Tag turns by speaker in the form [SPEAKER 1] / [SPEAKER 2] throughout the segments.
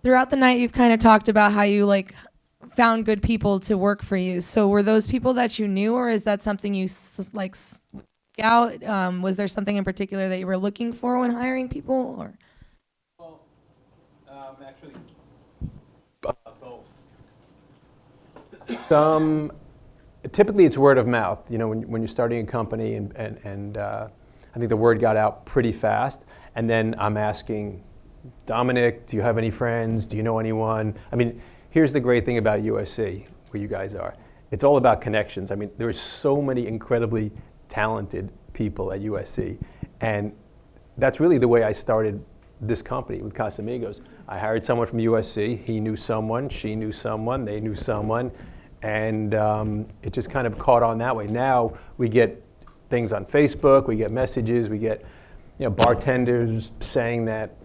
[SPEAKER 1] Throughout the night, you've kind of talked about how you like found good people to work for you. So were those people that you knew, or is that something you out? Was there something in particular that you were looking for when hiring people, or?
[SPEAKER 2] Well, actually, both.
[SPEAKER 3] Typically it's word of mouth. You know, when you're starting a company, and I think the word got out pretty fast. And then I'm asking, Dominic, do you have any friends? Do you know anyone? I mean, here's the great thing about USC, where you guys are. It's all about connections. I mean, there's so many incredibly talented people at USC. And that's really the way I started this company with Casamigos. I hired someone from USC. He knew someone, she knew someone, they knew someone. And it just kind of caught on that way. Now we get things on Facebook, we get messages, we get bartenders saying that,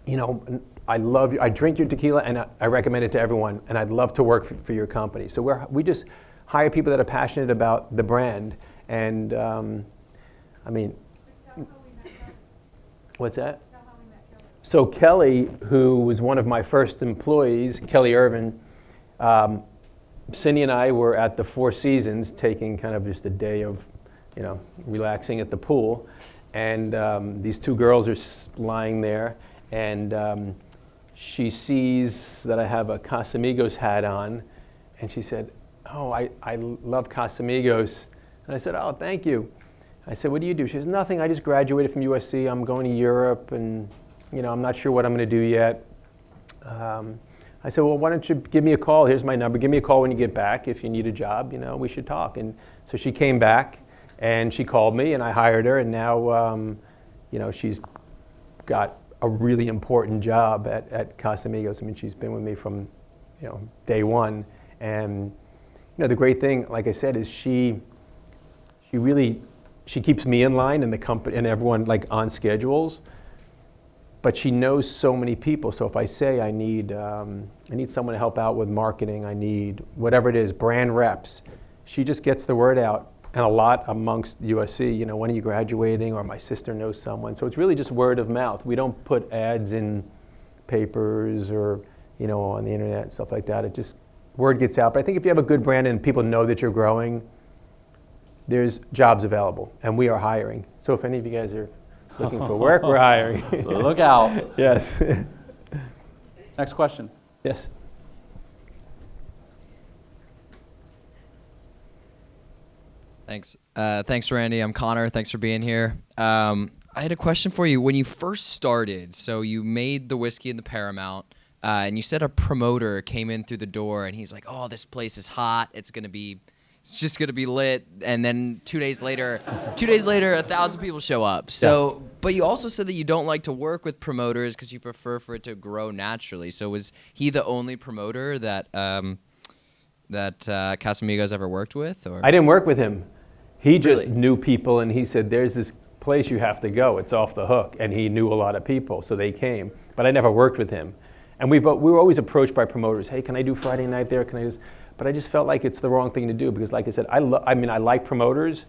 [SPEAKER 3] I drink your tequila and I recommend it to everyone, and I'd love to work for your company. So we just hire people that are passionate about the brand. And I mean, what's that? So Kelly, who was one of my first employees, Kelly Irvin, Cindy and I were at the Four Seasons taking kind of just a day of, relaxing at the pool. And these two girls are lying there, and she sees that I have a Casamigos hat on, and she said, "Oh, I love Casamigos." And I said, "Oh, thank you." I said, "What do you do?" She says, "Nothing, I just graduated from USC. I'm going to Europe, and I'm not sure what I'm going to do yet." I said, "Well, why don't you give me a call? Here's my number. Give me a call when you get back. If you need a job, we should talk." And so she came back, and she called me, and I hired her, and now, she's got a really important job at Casamigos. I mean, she's been with me from, day one. And, the great thing, like I said, is she keeps me in line and the company and everyone on schedules. But she knows so many people. So if I say I need someone to help out with marketing, I need whatever it is, brand reps, she just gets the word out. And a lot amongst USC, when are you graduating? Or my sister knows someone. So it's really just word of mouth. We don't put ads in papers or, on the internet and stuff like that. It just, word gets out. But I think if you have a good brand and people know that you're growing, there's jobs available. And we are hiring. So if any of you guys are looking for work, we're hiring.
[SPEAKER 2] Look out.
[SPEAKER 3] Yes.
[SPEAKER 2] Next question.
[SPEAKER 3] Yes.
[SPEAKER 4] Thanks. Thanks, Randy. I'm Connor. Thanks for being here. I had a question for you. When you first started, so you made the whiskey in the Paramount, and you said a promoter came in through the door, and he's like, "Oh, this place is hot. It's just gonna be lit." And then 2 days later, 1,000 people show up. So, yeah. But you also said that you don't like to work with promoters because you prefer for it to grow naturally. So was he the only promoter that Casamigos ever worked with? Or?
[SPEAKER 3] I didn't work with him. He just
[SPEAKER 4] Really?
[SPEAKER 3] knew people, and he said, "There's this place you have to go. It's off the hook." And he knew a lot of people, so they came. But I never worked with him. And we were always approached by promoters. "Hey, can I do Friday night there? Can I just?" But I just felt like it's the wrong thing to do because, like I said, I like promoters.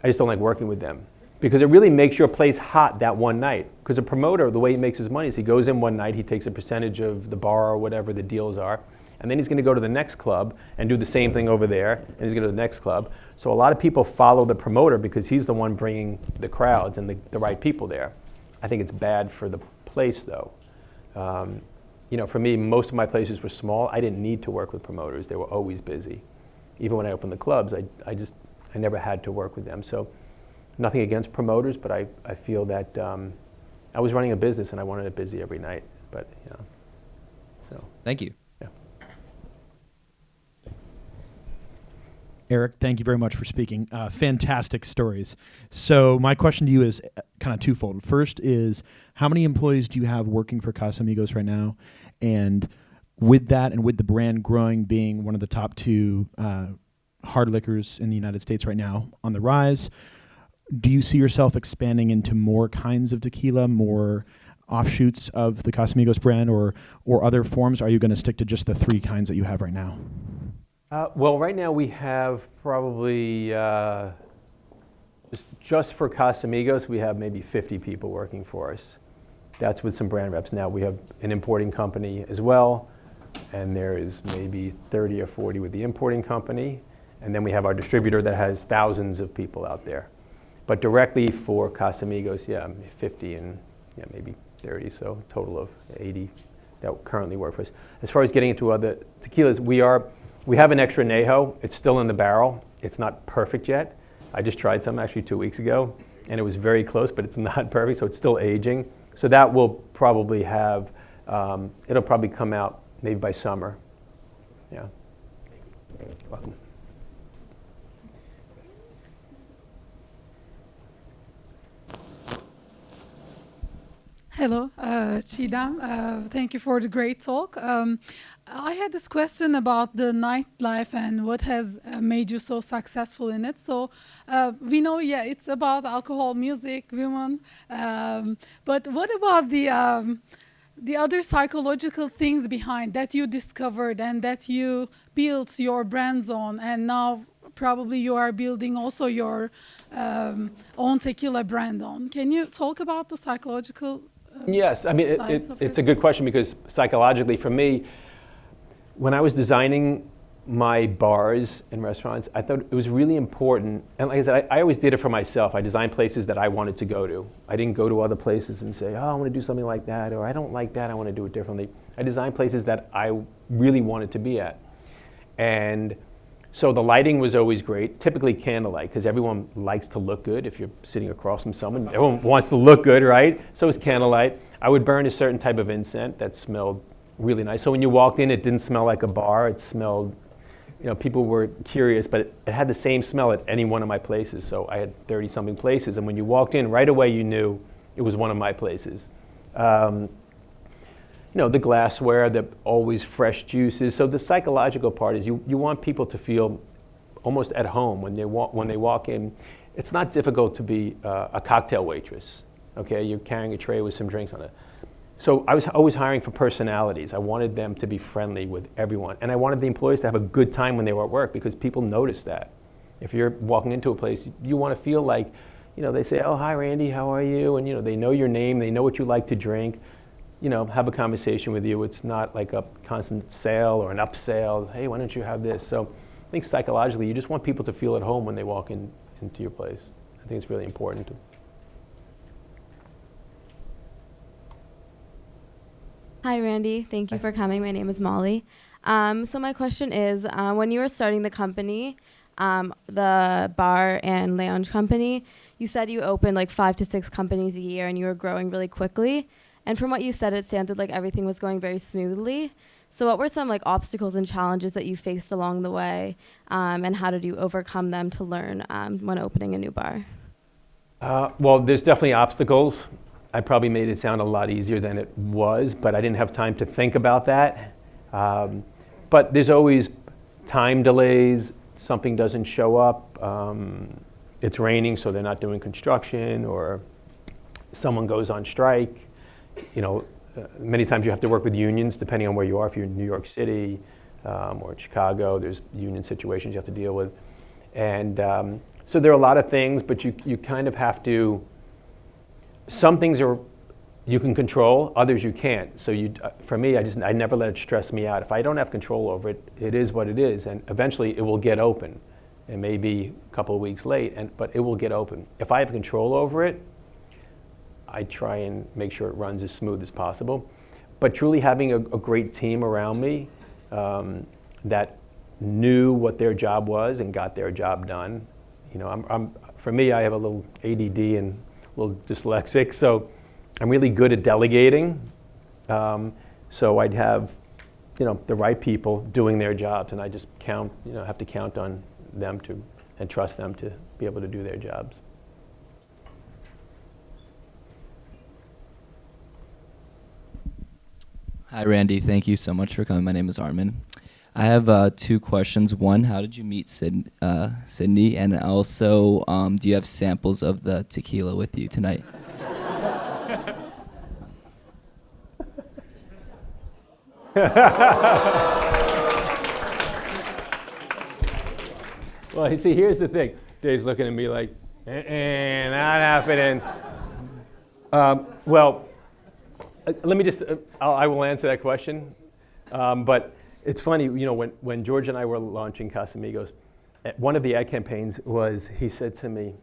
[SPEAKER 3] I just don't like working with them because it really makes your place hot that one night. Because a promoter, the way he makes his money is he goes in one night, he takes a percentage of the bar or whatever the deals are, and then he's going to go to the next club and do the same thing over there, and he's going to the next club. So a lot of people follow the promoter because he's the one bringing the crowds and the right people there. I think it's bad for the place, though. For me, most of my places were small. I didn't need to work with promoters. They were always busy. Even when I opened the clubs, I never had to work with them. So nothing against promoters, but I feel that I was running a business and I wanted it busy every night. But, so.
[SPEAKER 4] Thank you.
[SPEAKER 5] Eric, thank you very much for speaking. Fantastic stories. So my question to you is kind of twofold. First is, how many employees do you have working for Casamigos right now? And with that and with the brand growing, being one of the top two hard liquors in the United States right now on the rise, do you see yourself expanding into more kinds of tequila, more offshoots of the Casamigos brand, or other forms? Are you going to stick to just the three kinds that you have right now?
[SPEAKER 3] Well, right now we have probably, just for Casamigos, we have maybe 50 people working for us. That's with some brand reps. Now we have an importing company as well, and there is maybe 30 or 40 with the importing company. And then we have our distributor that has thousands of people out there. But directly for Casamigos, 50 and maybe 30, so total of 80 that currently work for us. As far as getting into other tequilas, we have an extra añejo. It's still in the barrel. It's not perfect yet. I just tried some actually 2 weeks ago, and it was very close, but it's not perfect, so it's still aging. So that will probably have, it'll probably come out maybe by summer. Yeah. Welcome.
[SPEAKER 6] Hello, Chidam. Thank you for the great talk. I had this question about the nightlife and what has made you so successful in it. So we know, it's about alcohol, music, women. But what about the other psychological things behind that you discovered and that you built your brands on, and now probably you are building also your own tequila brand on? Can you talk about the psychological
[SPEAKER 3] Yes, I mean,
[SPEAKER 6] sides of
[SPEAKER 3] it's
[SPEAKER 6] it?
[SPEAKER 3] a good question because psychologically for me, when I was designing my bars and restaurants, I thought it was really important, and like I said, I always did it for myself. I designed places that I wanted to go to. I didn't go to other places and say, oh, I want to do something like that, or I don't like that, I want to do it differently. I designed places that I really wanted to be at. And so the lighting was always great, typically candlelight, because everyone likes to look good. If you're sitting across from someone, everyone wants to look good, right? So it's candlelight. I would burn a certain type of incense that smelled really nice. So when you walked in, it didn't smell like a bar. It smelled, people were curious, but it had the same smell at any one of my places. So I had 30-something places, and when you walked in, right away you knew it was one of my places. The glassware, the always fresh juices. So the psychological part is you want people to feel almost at home when they walk in. It's not difficult to be a cocktail waitress. Okay, you're carrying a tray with some drinks on it. So I was always hiring for personalities. I wanted them to be friendly with everyone, and I wanted the employees to have a good time when they were at work because people notice that. If you're walking into a place, you want to feel like, they say, "Oh, hi, Randy, how are you?" And they know your name, they know what you like to drink. Have a conversation with you. It's not like a constant sale or an upsell. Hey, why don't you have this? So I think psychologically, you just want people to feel at home when they walk into your place. I think it's really important.
[SPEAKER 7] Hi, Randy. Thank you for coming. My name is Molly. So my question is, when you were starting the company, the bar and lounge company, you said you opened like 5 to 6 companies a year and you were growing really quickly. And from what you said, it sounded like everything was going very smoothly. So what were some obstacles and challenges that you faced along the way, and how did you overcome them to learn when opening a new bar?
[SPEAKER 3] Well, there's definitely obstacles. I probably made it sound a lot easier than it was, but I didn't have time to think about that. But there's always time delays. Something doesn't show up. It's raining, so they're not doing construction, or someone goes on strike. Many times you have to work with unions, depending on where you are. If you're in New York City or Chicago, there's union situations you have to deal with. And so there are a lot of things, but you kind of have to, some things you can control, others you can't. So for me, I never let it stress me out. If I don't have control over it, it is what it is, and eventually it will get open. It may be a couple of weeks late, but it will get open. If I have control over it, I try and make sure it runs as smooth as possible. But truly having a great team around me that knew what their job was and got their job done. For me, I have a little ADD and a little dyslexic, so I'm really good at delegating. So I'd have, the right people doing their jobs, and I just have to count on them and trust them to be able to do their jobs.
[SPEAKER 8] Hi, Randy. Thank you so much for coming. My name is Armin. I have 2 questions. One, how did you meet Sydney? And also, do you have samples of the tequila with you tonight?
[SPEAKER 3] Well, see, here's the thing. Dave's looking at me like, not happening. Well, let me just, I will answer that question. But it's funny, you know, when George and I were launching Casamigos, one of the ad campaigns was, he said to me,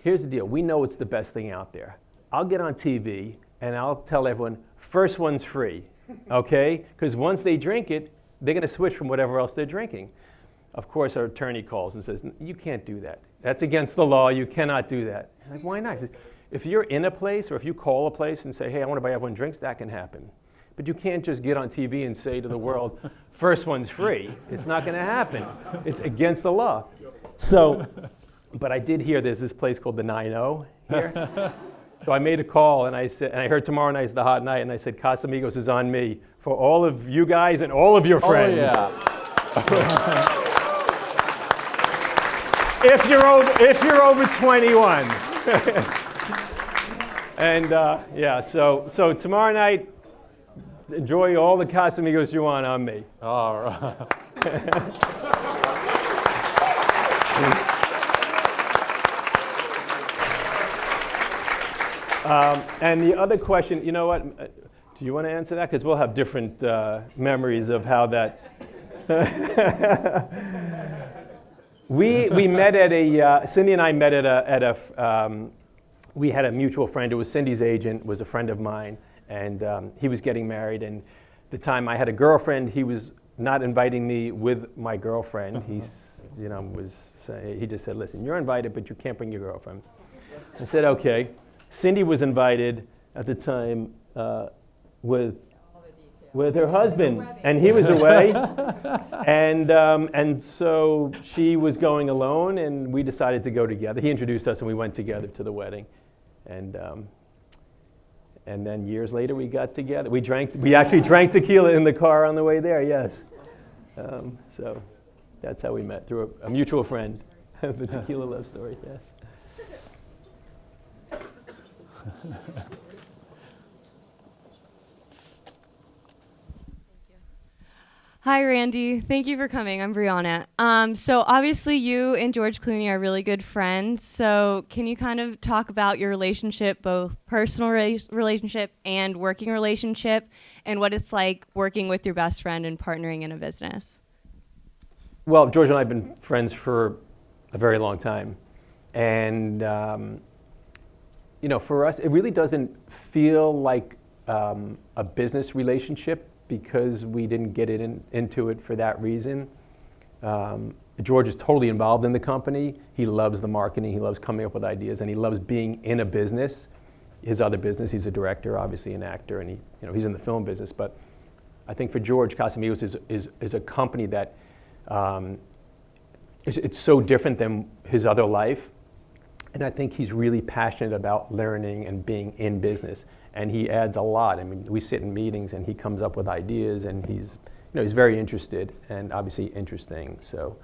[SPEAKER 3] here's the deal, we know it's the best thing out there. I'll get on TV and I'll tell everyone, first one's free, okay? Because once they drink it, they're gonna switch from whatever else they're drinking. Of course, our attorney calls and says, you can't do that. That's against the law, you cannot do that. I'm like, why not? He says, if you're in a place or if you call a place and say, hey, I want to buy everyone drinks, that can happen. But you can't just get on TV and say to the world, first one's free. It's not going to happen. It's against the law. So, but I did hear there's this place called the 9-0 here. So I made a call and I said, and I heard tomorrow night's the hot night, and I said, Casamigos is on me for all of you guys and all of your friends.
[SPEAKER 2] Oh, yeah.
[SPEAKER 3] If you're over 21. And yeah, so tomorrow night, enjoy all the Casamigos you want on me.
[SPEAKER 2] All right.
[SPEAKER 3] And the other question, you know what? Do you want to answer that? Because we'll have different memories of how that. We met at a, Cindy and I met at a we had a mutual friend who was Cindy's agent, was a friend of mine, and he was getting married. And the time I had a girlfriend, he was not inviting me with my girlfriend. He's, you know, he just said, listen, you're invited, but you can't bring your girlfriend. I said, okay. Cindy was invited at the time with her husband, and he was away, and so she was going alone, and we decided to go together. He introduced us, and we went together to the wedding, and then years later we got together. We actually drank tequila in the car on the way there. Yes, so that's how we met, through a mutual friend. The tequila love story. Yes.
[SPEAKER 9] Hi, Randy. Thank you for coming. I'm Brianna. So obviously you and George Clooney are really good friends. So can you kind of talk about your relationship, both personal relationship and working relationship, and what it's like working with your best friend and partnering in a business?
[SPEAKER 3] Well, George and I have been friends for a very long time. And, you know, for us, it really doesn't feel like a business relationship, because we didn't get into it for that reason. George is totally involved in the company. He loves the marketing, he loves coming up with ideas, and he loves being in a business. His other business, he's a director, obviously an actor, and he's in the film business. But I think for George, Casamigos is a company that it's so different than his other life. And I think he's really passionate about learning and being in business. And he adds a lot. I mean, we sit in meetings and he comes up with ideas, and he's very interested and obviously interesting. So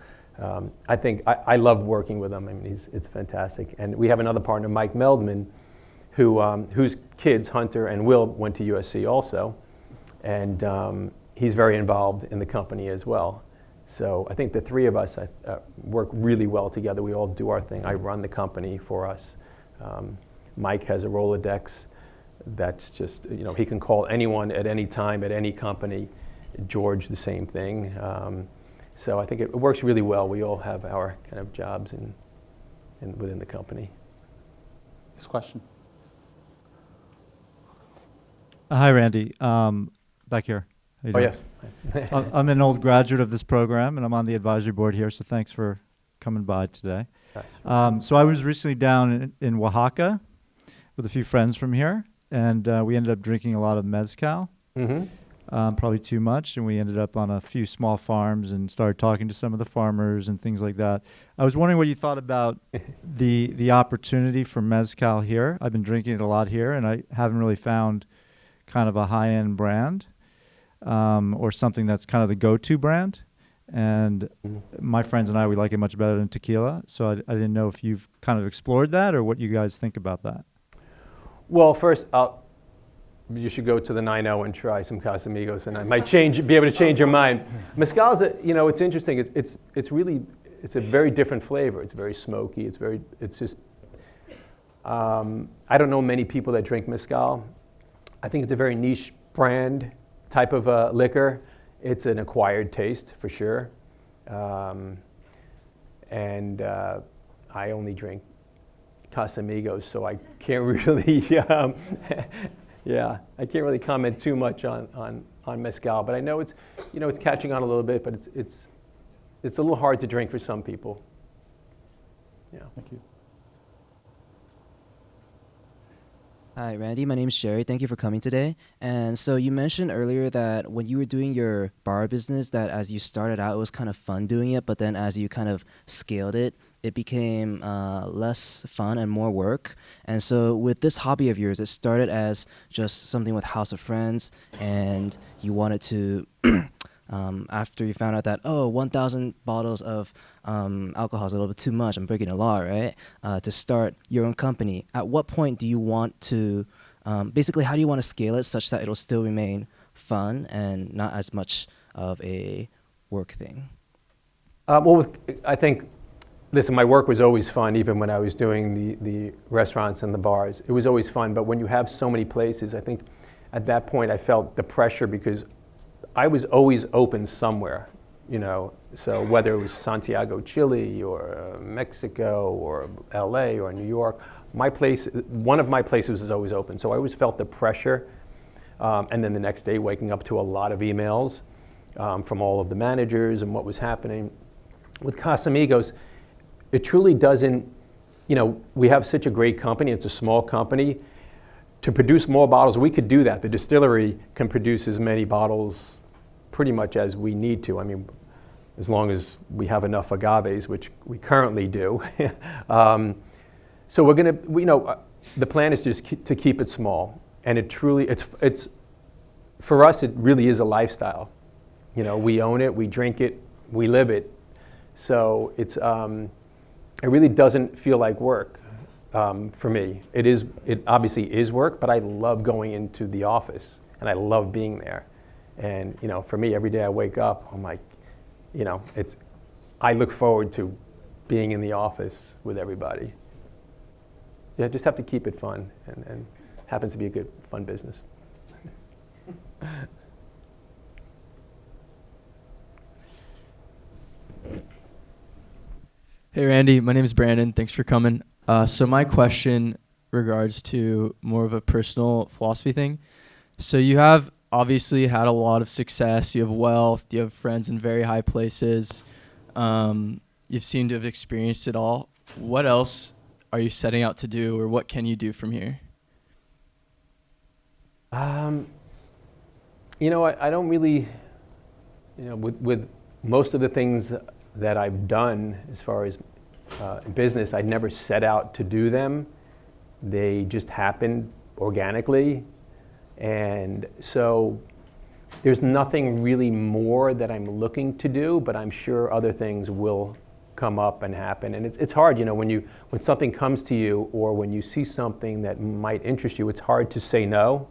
[SPEAKER 3] I think I love working with him. I mean, it's fantastic. And we have another partner, Mike Meldman, whose kids, Hunter and Will, went to USC also. And he's very involved in the company as well. So I think the three of us work really well together. We all do our thing. I run the company for us. Mike has a Rolodex that's just, he can call anyone at any time at any company. George, the same thing. So I think it works really well. We all have our kind of jobs within the company.
[SPEAKER 2] Next question.
[SPEAKER 10] Hi, Randy. Back here. How you
[SPEAKER 3] Oh,
[SPEAKER 10] doing?
[SPEAKER 3] yes.
[SPEAKER 10] I'm an old graduate of this program, and I'm on the advisory board here, so thanks for coming by today. So I was recently down in Oaxaca with a few friends from here, and we ended up drinking a lot of Mezcal, probably too much, and we ended up on a few small farms and started talking to some of the farmers and things like that. I was wondering what you thought about the opportunity for Mezcal here. I've been drinking it a lot here, and I haven't really found kind of a high-end brand. Or something that's kind of the go-to brand. And my friends and I, we like it much better than tequila. So I didn't know if you've kind of explored that or what you guys think about that.
[SPEAKER 3] Well, first, you should go to the 9-0 and try some Casamigos, and I might be able to change your mind. Mezcal's, it's interesting. It's a very different flavor. It's very smoky. I don't know many people that drink Mezcal. I think it's a very niche brand type of liquor. It's an acquired taste for sure. And I only drink Casamigos, so I can't really, yeah, I can't really comment too much on Mezcal. But I know it's, it's catching on a little bit, but it's a little hard to drink for some people. Yeah.
[SPEAKER 2] Thank you.
[SPEAKER 11] Hi, Randy. My name's Jerry. Thank you for coming today. And so you mentioned earlier that when you were doing your bar business, that as you started out, it was kind of fun doing it, but then as you kind of scaled it, it became less fun and more work. And so with this hobby of yours, it started as just something with House of Friends, and you wanted to, after you found out that, 1,000 bottles of alcohol is a little bit too much, I'm breaking the law, right? To start your own company. At what point do you want to, basically, how do you want to scale it such that it'll still remain fun and not as much of a work thing?
[SPEAKER 3] I think, listen, my work was always fun, even when I was doing the restaurants and the bars. It was always fun, but when you have so many places, I think at that point I felt the pressure because I was always open somewhere, so whether it was Santiago, Chile, or Mexico, or LA, or New York, one of my places was always open. So I always felt the pressure. And then the next day, waking up to a lot of emails from all of the managers and what was happening. With Casamigos, it truly doesn't, we have such a great company. It's a small company. To produce more bottles, we could do that. The distillery can produce as many bottles pretty much as we need to. I mean, as long as we have enough agaves, which we currently do. So we're going to, the plan is just to keep it small. And it truly, it's for us, it really is a lifestyle. We own it, we drink it, we live it. So it really doesn't feel like work for me. It obviously is work, but I love going into the office and I love being there. And for me, every day I wake up, I'm like, I look forward to being in the office with everybody. You just have to keep it fun, and happens to be a good, fun business.
[SPEAKER 12] Hey Randy, my name is Brandon. Thanks for coming. So my question regards to more of a personal philosophy thing. So you have obviously had a lot of success. You have wealth. You have friends in very high places. You've seemed to have experienced it all. What else are you setting out to do, or what can you do from here?
[SPEAKER 3] I don't really, with most of the things that I've done as far as business, I never set out to do them. They just happened organically. And so there's nothing really more that I'm looking to do, but I'm sure other things will come up and happen. And it's hard, when something comes to you or when you see something that might interest you, it's hard to say no.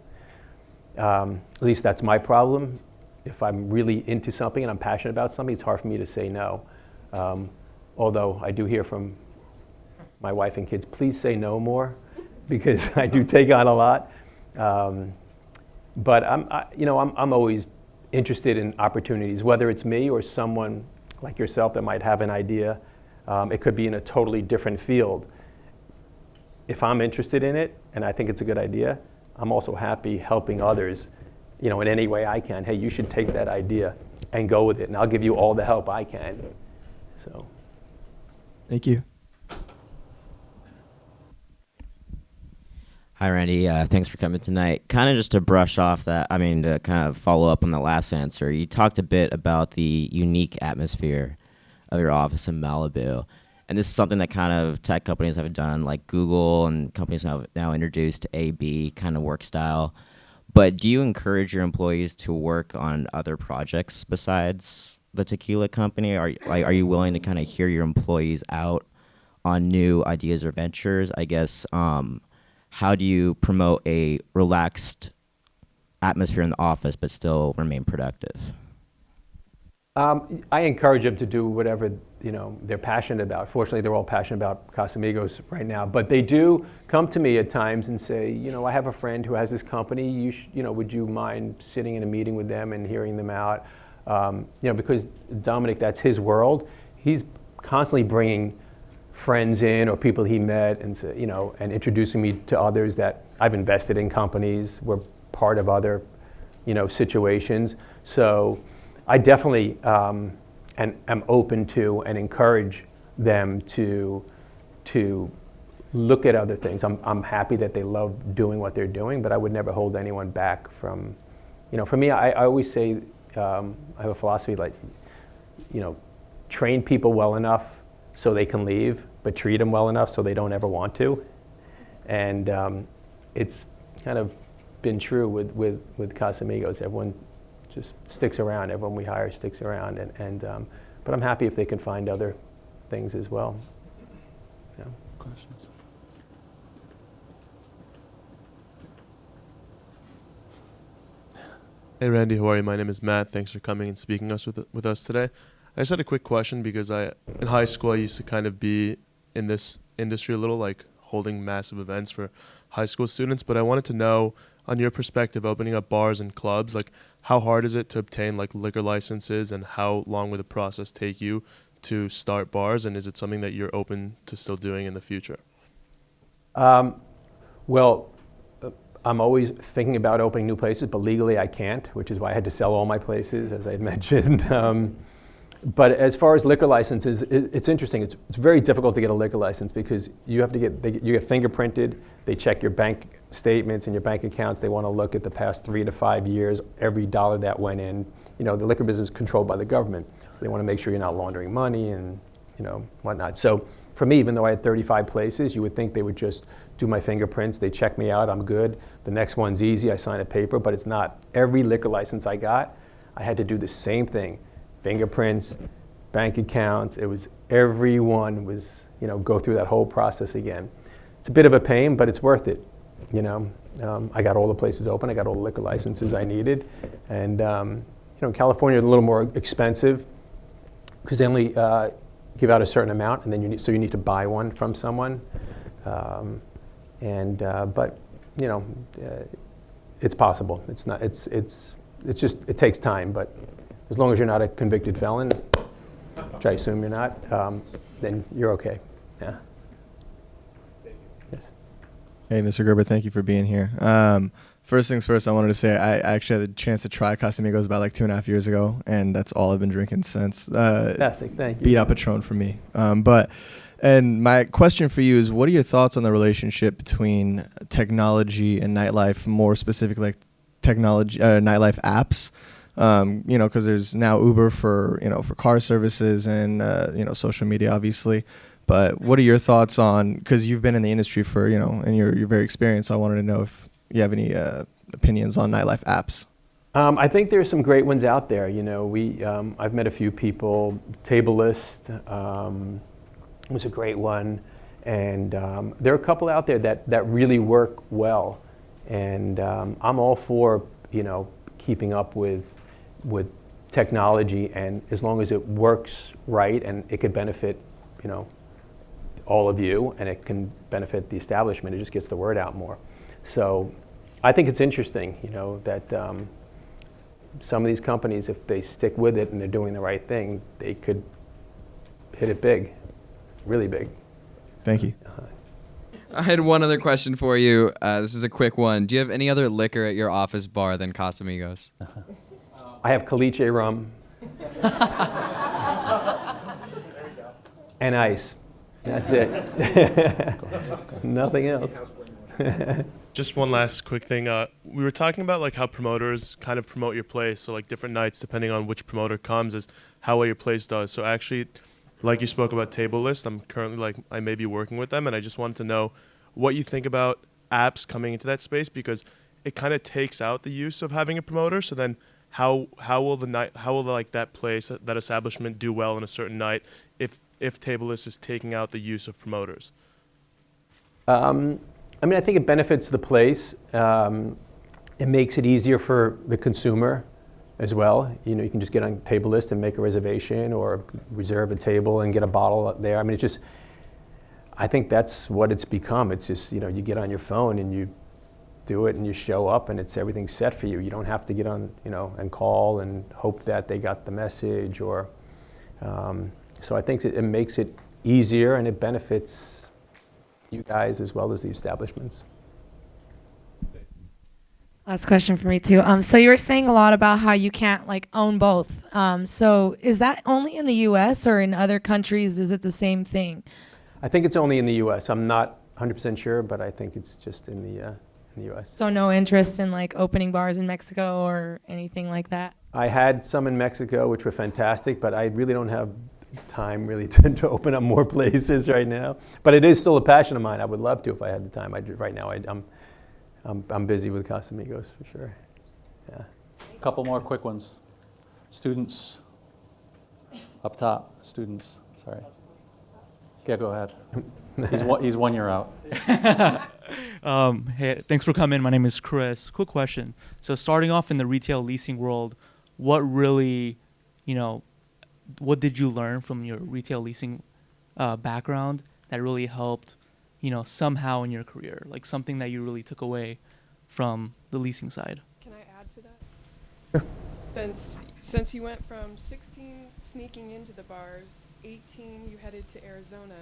[SPEAKER 3] At least that's my problem. If I'm really into something and I'm passionate about something, it's hard for me to say no. Although I do hear from my wife and kids, please say no more, because I do take on a lot. But I'm always interested in opportunities, whether it's me or someone like yourself that might have an idea. It could be in a totally different field. If I'm interested in it and I think it's a good idea, I'm also happy helping others, in any way I can. Hey, you should take that idea and go with it, and I'll give you all the help I can. So,
[SPEAKER 12] thank you.
[SPEAKER 13] Hi, Randy. Thanks for coming tonight. Kind of just to brush off that, to kind of follow up on the last answer, you talked a bit about the unique atmosphere of your office in Malibu. And this is something that kind of tech companies have done, like Google, and companies have now introduced AB kind of work style. But do you encourage your employees to work on other projects besides the tequila company? Are you willing to kind of hear your employees out on new ideas or ventures? I guess, how do you promote a relaxed atmosphere in the office but still remain productive?
[SPEAKER 3] I encourage them to do whatever they're passionate about. Fortunately, they're all passionate about Casamigos right now, but they do come to me at times and say, I have a friend who has this company. Would you mind sitting in a meeting with them and hearing them out? Because Dominic, that's his world. He's constantly bringing friends in or people he met and and introducing me to others that I've invested in companies. We're part of other situations. So I definitely and am open to and encourage them to look at other things. I'm happy that they love doing what they're doing, but I would never hold anyone back from, for me, I always say, I have a philosophy like, train people well enough so they can leave, but treat them well enough so they don't ever want to. And it's kind of been true with Casamigos. Everyone just sticks around. Everyone we hire sticks around, but I'm happy if they can find other things as well. Yeah.
[SPEAKER 2] Questions?
[SPEAKER 14] Hey Randy, how are you? My name is Matt. Thanks for coming and speaking with us today. I just had a quick question because in high school I used to kind of be in this industry a little, like holding massive events for high school students, but I wanted to know, on your perspective, opening up bars and clubs, like how hard is it to obtain like liquor licenses, and how long would the process take you to start bars, and is it something that you're open to still doing in the future?
[SPEAKER 3] Well, I'm always thinking about opening new places, but legally I can't, which is why I had to sell all my places, as I had mentioned. But as far as liquor licenses, it's interesting. It's very difficult to get a liquor license because you have to you get fingerprinted. They check your bank statements and your bank accounts. They want to look at the past 3 to 5 years, every dollar that went in. The liquor business is controlled by the government, so they want to make sure you're not laundering money and whatnot. So for me, even though I had 35 places, you would think they would just do my fingerprints. They check me out. I'm good. The next one's easy. I sign a paper, but it's not. Every liquor license I got, I had to do the same thing. Fingerprints, bank accounts. Everyone was, go through that whole process again. It's a bit of a pain, but it's worth it. I got all the places open. I got all the liquor licenses I needed, and in California, it's a little more expensive because they only give out a certain amount, and then you need to buy one from someone. But it's possible. It's not. It's just it takes time, but as long as you're not a convicted felon, which I assume you're not, then you're okay. Yeah. Yes.
[SPEAKER 15] Hey, Mr. Gerber, thank you for being here. First things first, I wanted to say I actually had the chance to try Casamigos about like 2.5 years ago, and that's all I've been drinking since.
[SPEAKER 3] Fantastic, thank you.
[SPEAKER 15] Beat out Patron for me. And my question for you is, what are your thoughts on the relationship between technology and nightlife, more specifically like technology, nightlife apps? Because there's now Uber for car services and social media, obviously. But what are your thoughts on? Because you've been in the industry for and you're very experienced. So I wanted to know if you have any opinions on nightlife apps.
[SPEAKER 3] I think there's some great ones out there. I've met a few people. Table List was a great one, and there are a couple out there that really work well. And I'm all for keeping up with technology, and as long as it works right and it could benefit all of you, and it can benefit the establishment, it just gets the word out more. So I think it's interesting, that some of these companies, if they stick with it and they're doing the right thing, they could hit it big, really big.
[SPEAKER 15] Thank you.
[SPEAKER 4] I had one other question for you. This is a quick one. Do you have any other liquor at your office bar than Casamigos?
[SPEAKER 3] I have caliche rum and ice. That's it. Nothing else.
[SPEAKER 14] Just one last quick thing. We were talking about like how promoters kind of promote your place. So like different nights, depending on which promoter comes, is how well your place does. So actually, like you spoke about Table List, I'm currently I may be working with them, and I just wanted to know what you think about apps coming into that space, because it kind of takes out the use of having a promoter. So then how will that place, that establishment do well on a certain night if Table List is taking out the use of promoters?
[SPEAKER 3] I think it benefits the place. It makes it easier for the consumer as well. You know, you can just get on table list and make a reservation or reserve a table and get a bottle up there. I mean, it's just, I think that's what it's become. It's just, you know, you get on your phone and you do it and you show up and everything's set for you. You don't have to get on, you know, and call and hope that they got the message or, so I think it makes it easier and it benefits you guys as well as the establishments.
[SPEAKER 1] Last question for me too. So you were saying a lot about how you can't like own both. So is that only in the U.S. or in other countries? Is it the same thing?
[SPEAKER 3] I think it's only in the U.S. I'm not 100% sure, but I think it's just in the U.S.
[SPEAKER 1] So no interest in like opening bars in Mexico or anything like that?
[SPEAKER 3] I had some in Mexico, which were fantastic, but I really don't have time really to open up more places right now. But it is still a passion of mine. I would love to if I had the time. Right now, I'm busy with Casamigos for sure. Yeah.
[SPEAKER 2] A couple more quick ones. Students. Up top, students, sorry. Yeah, go ahead. He's 1 year out.
[SPEAKER 16] Hey, thanks for coming. My name is Chris. Quick question. So starting off in the retail leasing world, what really, you know, what did you learn from your retail leasing background that really helped, you know, somehow in your career? Like something that you really took away from the leasing side?
[SPEAKER 17] Can I add to that? Sure. Since you went from 16 sneaking into the bars, 18 you headed to Arizona,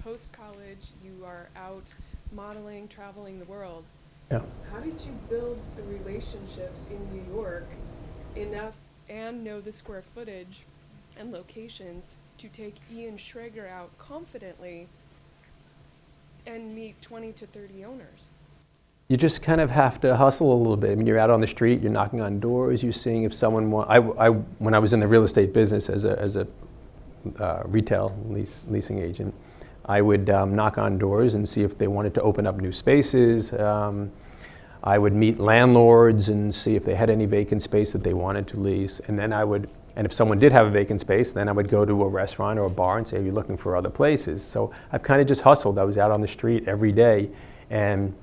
[SPEAKER 17] post-college you are out modeling, traveling the world.
[SPEAKER 3] Yeah.
[SPEAKER 17] How did you build the relationships in New York enough and know the square footage and locations to take Ian Schrager out confidently and meet 20 to 30 owners?
[SPEAKER 3] You just kind of have to hustle a little bit. I mean, you're out on the street, you're knocking on doors, you're seeing if someone when I was in the real estate business as a retail leasing agent, I would knock on doors and see if they wanted to open up new spaces. I would meet landlords and see if they had any vacant space that they wanted to lease. And then and if someone did have a vacant space, then I would go to a restaurant or a bar and say, are you looking for other places? So I've kind of just hustled. I was out on the street every day. And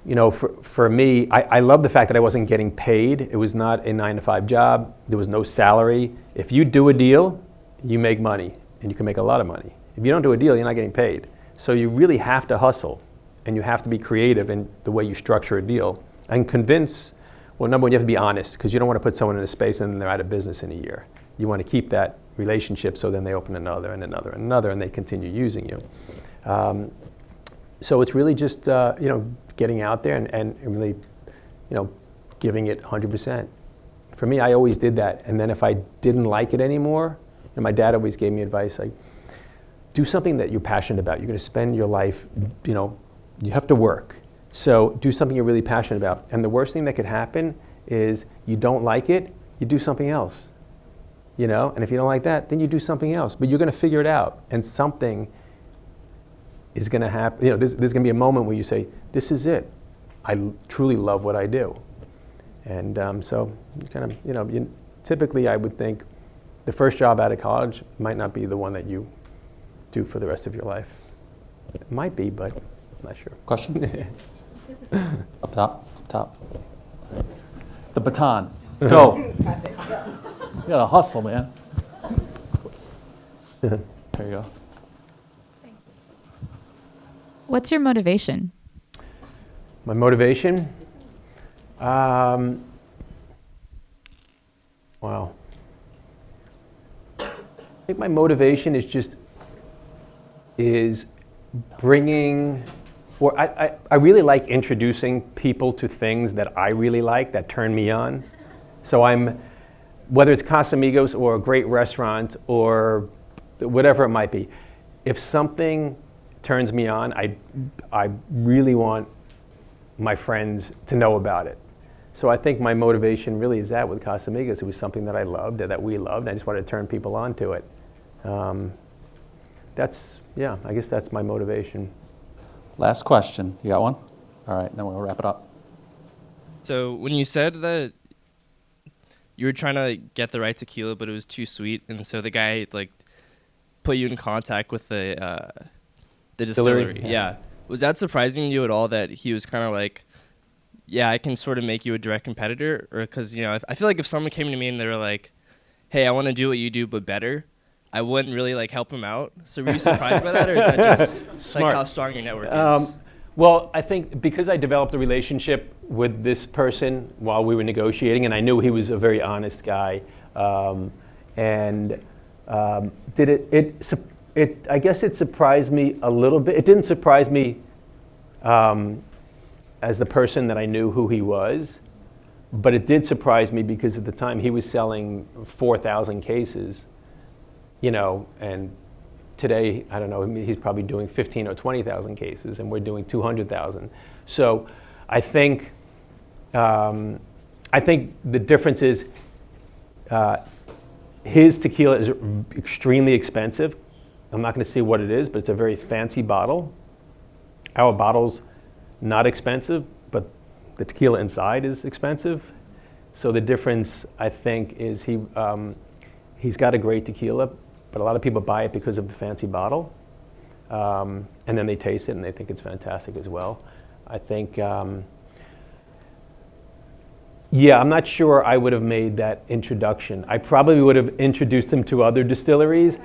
[SPEAKER 3] you know, for me, I love the fact that I wasn't getting paid. It was not a 9-to-5 job. There was no salary. If you do a deal, you make money, and you can make a lot of money. If you don't do a deal, you're not getting paid. So you really have to hustle, and you have to be creative in the way you structure a deal. And convince, well, number one, you have to be honest, because you don't want to put someone in a space and they're out of business in a year. You want to keep that relationship so then they open another and another and another, and they continue using you. So it's really just, you know, getting out there and really, you know, giving it 100%. For me, I always did that. And then if I didn't like it anymore, and my dad always gave me advice like, do something that you're passionate about. You're going to spend your life, you know, you have to work. So do something you're really passionate about. And the worst thing that could happen is you don't like it, you do something else. You know, and if you don't like that, then you do something else. But you're going to figure it out. And something is going to happen. You know, there's going to be a moment where you say, this is it. I truly love what I do. And so you kind of, you know, typically I would think the first job out of college might not be the one that you do for the rest of your life. It might be, but I'm not sure.
[SPEAKER 2] Question? Up top. The baton. Go. You gotta hustle, man. There you go.
[SPEAKER 18] What's your motivation?
[SPEAKER 3] My motivation? Wow. I think my motivation is bringing, or I really like introducing people to things that I really like, that turn me on. So whether it's Casamigos or a great restaurant or whatever it might be, if something turns me on, I really want my friends to know about it. So I think my motivation really is that with Casamigos. It was something that I loved, that we loved. I just wanted to turn people on to it. I guess that's my motivation.
[SPEAKER 2] Last question. You got one? All right, then we'll wrap it up.
[SPEAKER 19] So when you said that you were trying to get the right tequila, but it was too sweet, and so the guy like put you in contact with the distillery. Yeah. Was that surprising to you at all that he was kind of like yeah, I can sort of make you a direct competitor, or because I feel like if someone came to me and they were like, hey, I want to do what you do but better, I wouldn't really like help them out. So were you surprised by that, or is that just like how strong your network is?
[SPEAKER 3] Well, I think because I developed a relationship with this person while we were negotiating, and I knew he was a very honest guy, I guess it surprised me a little bit. It didn't surprise me as the person that I knew who he was, but it did surprise me because at the time he was selling 4,000 cases, and today, I don't know, he's probably doing 15 or 20,000 cases, and we're doing 200,000. So I think the difference is his tequila is extremely expensive. I'm not going to say what it is, but it's a very fancy bottle. Our bottle's not expensive, but the tequila inside is expensive. So the difference, I think, is he's got a great tequila, but a lot of people buy it because of the fancy bottle. And then they taste it and they think it's fantastic as well. I think, I'm not sure I would have made that introduction. I probably would have introduced him to other distilleries,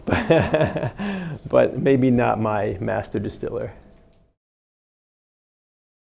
[SPEAKER 3] but maybe not my master distiller.